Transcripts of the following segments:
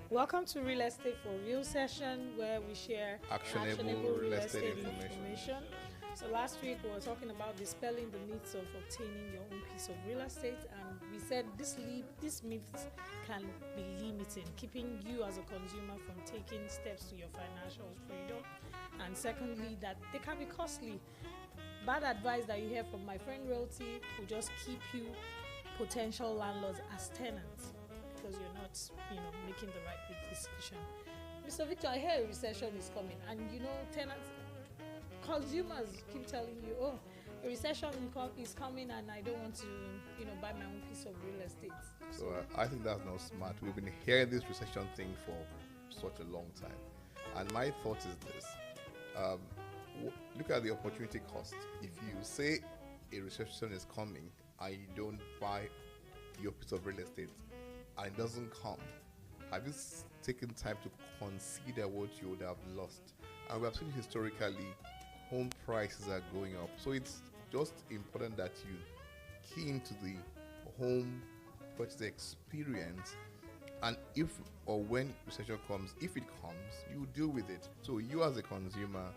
Welcome to Real Estate for Real session where we share Actionable real estate information. So last week we were talking about dispelling the myths of obtaining your own piece of real estate, and we said this myths can be limiting, keeping you as a consumer from taking steps to your financial freedom. And secondly, that they can be costly. Bad advice that you hear from my friend Realty will just keep you potential landlords as tenants because you're not, making the right decision. Mr. Victor, I hear a recession is coming, and tenants, consumers keep telling you, "Oh, a recession is coming, and I don't want to, buy my own piece of real estate." So I think that's not smart. We've been hearing this recession thing for such a long time, and my thought is this: look at the opportunity cost. If you say a recession is coming and you don't buy your piece of real estate and it doesn't come, have you taken time to consider what you would have lost? And we have seen historically home prices are going up, so it's just important that you key into the home purchase experience, and if or when recession comes, if it comes, you deal with it. So you as a consumer,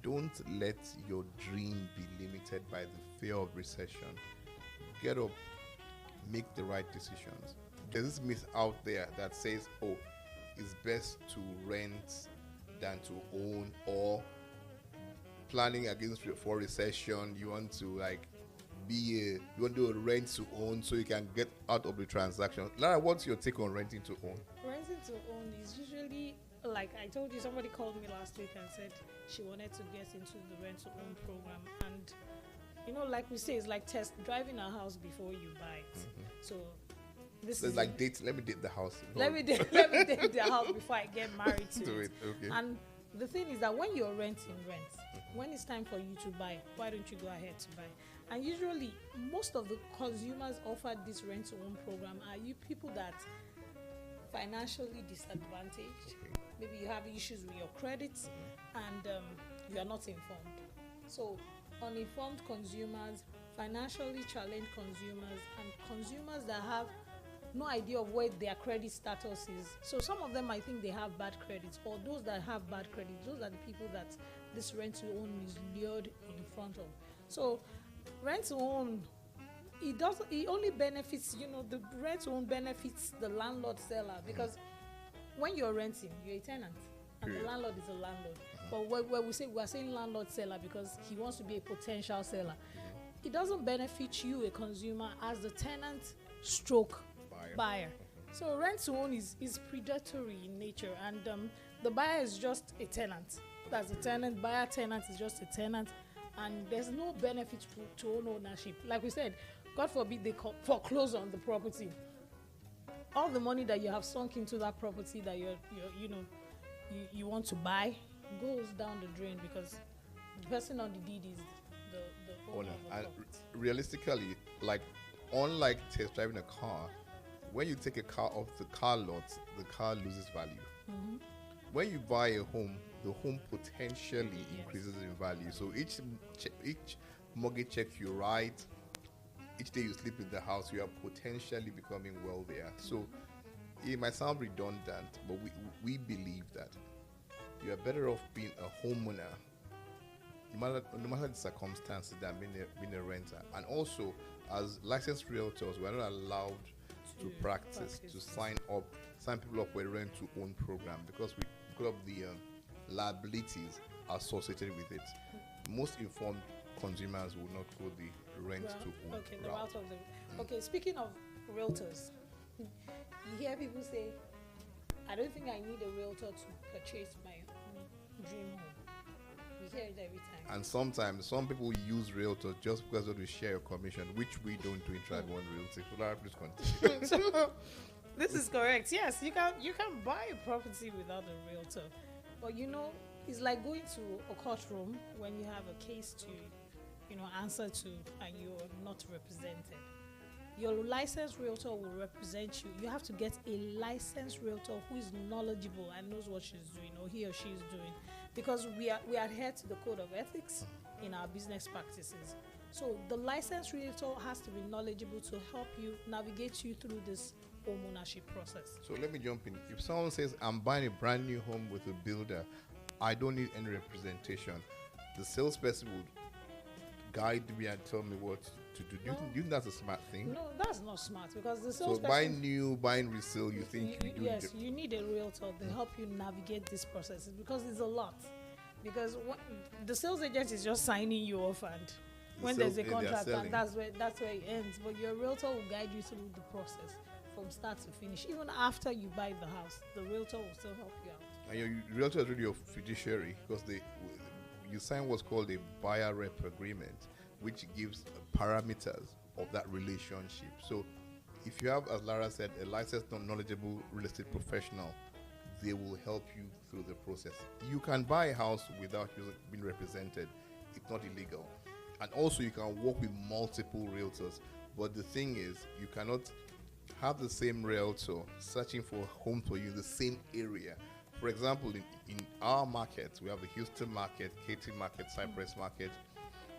don't let your dream be limited by the fear of recession. Get up, make the right decisions. There's this myth out there that says, "Oh, it's best to rent than to own," or planning against for recession. You want to you want to do a rent to own so you can get out of the transaction. Lara, what's your take on renting to own? Renting to own is usually, like I told you, somebody called me last week and said she wanted to get into the rent to own program, and like we say, it's like test driving a house before you buy it. So this is like date. Let me date the house. Let me date the house before I get married to it. Okay. And the thing is that when you're renting, when it's time for you to buy, why don't you go ahead to buy? And usually, most of the consumers offered this rent to own program are you people that financially disadvantaged. Okay. Maybe you have issues with your credit, and you are not informed. So uninformed consumers, financially challenged consumers, and consumers that have no idea of where their credit status is. So some of them, I think they have bad credit, or those that have bad credit, those are the people that this rent to own is lured in front of. So rent to own, it only benefits, the rent to own benefits the landlord seller, because when you're renting, you're a tenant and the landlord is a landlord. But we're saying landlord seller because he wants to be a potential seller. It doesn't benefit you, a consumer, as the tenant stroke buyer. So rent to own is predatory in nature, and the buyer is just a tenant. That's a tenant. Buyer tenant is just a tenant, and there's no benefit to own ownership. Like we said, God forbid they foreclose on the property. All the money that you have sunk into that property that you want to buy goes down the drain, because the person on the deed is the owner of the And property. realistically, unlike test driving a car, when you take a car off the car lot, the car loses value. When you buy a home, the home potentially increases in value. So each mortgage check you write, each day you sleep in the house, you are potentially becoming wealthier. So it might sound redundant, but we believe that you are better off being a homeowner, no matter the circumstances, than being a renter. And also, as licensed realtors, we are not allowed to practice to sign people up for a rent to own program, because of the liabilities associated with it. Most informed consumers will not go the rent to own route. Okay, speaking of realtors, you hear people say, "I don't think I need a realtor to purchase my dream home." We hear it every time. And sometimes some people use realtors just because they want to share your commission, which we don't do in Tribe One Realty. So Lara, please continue. So, this is correct. Yes, you can buy a property without a realtor, but it's like going to a courtroom when you have a case to answer to, and you're not represented. Your licensed realtor will represent you. You have to get a licensed realtor who is knowledgeable and knows what she's doing, or he or she is doing, because we adhere to the code of ethics in our business practices. So the licensed realtor has to be knowledgeable to help you navigate you through this home ownership process. So let me jump in. If someone says, I'm buying a brand new home with a builder, I don't need any representation, the salesperson would guide me and tell me what to do. Do you think that's a smart thing? No, that's not smart, because the So salesperson. buying new, buying resale, you think you do Yes, you need a realtor to help you navigate this process, because it's a lot. Because the sales agent is just signing you off, and when there's a contract, and that's where it ends. But your realtor will guide you through the process from start to finish. Even after you buy the house, the realtor will still help you out. And your realtor is really your fiduciary, because you sign what's called a buyer rep agreement, which gives parameters of that relationship. So if you have, as Lara said, a licensed, knowledgeable real estate professional, they will help you through the process. You can buy a house without being represented. It's not illegal. And also you can work with multiple realtors. But the thing is, you cannot have the same realtor searching for a home for you in the same area. For example, in our market, we have the Houston market, Katy market, Cypress market.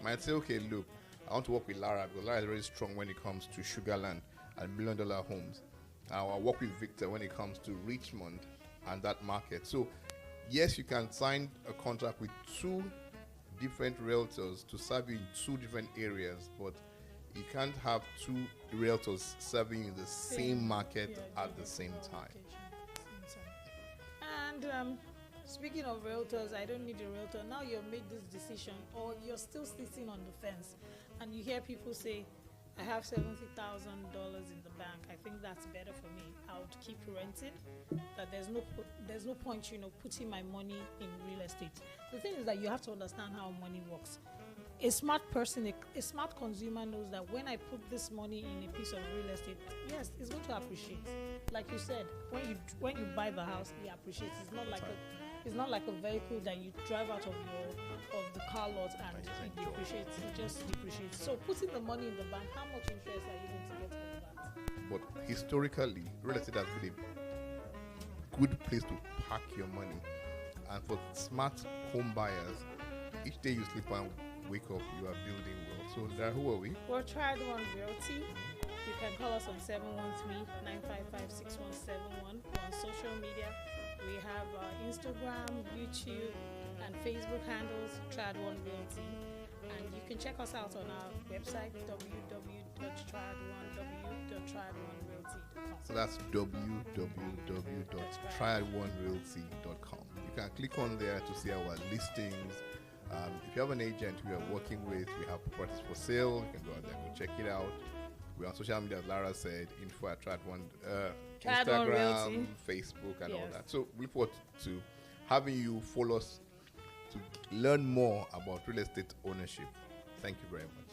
Might say, okay, look, I want to work with Lara, because Lara is very strong when it comes to Sugarland and $1 million homes. I'll work with Victor when it comes to Richmond and that market. So yes, you can sign a contract with two different realtors to serve you in two different areas, but you can't have two realtors serving in the same market at the same time. And speaking of realtors, I don't need a realtor. Now you've made this decision, or you're still sitting on the fence, and you hear people say, I have $70,000 in the bank. I think that's better for me. I would keep renting. That there's no point, putting my money in real estate. The thing is that you have to understand how money works. A smart person, a smart consumer knows that when I put this money in a piece of real estate, yes, it's going to appreciate. Like you said, when you buy the house, it appreciates. It's not like a vehicle that you drive out of the car lot and it depreciates. It just depreciates. So putting the money in the bank, how much interest are you going to get on that? But historically, real estate has been a good place to park your money. And for smart home buyers, each day you sleep and wake up, you are building wealth. So there, who are we? We're Triad One Realty. You can call us on 713-955-6171. We're on social media. We have Instagram, YouTube, and Facebook handles, Triad One Realty. And you can check us out on our website, www.triad1realty.com. So that's www.triad1realty.com. You can click on there to see our listings. If you have an agent who you are working with, we have properties for sale. You can go out there and go check it out. We're on social media, as Lara said, info at Instagram, Facebook, and all that. So we look forward to having you follow us to learn more about real estate ownership. Thank you very much.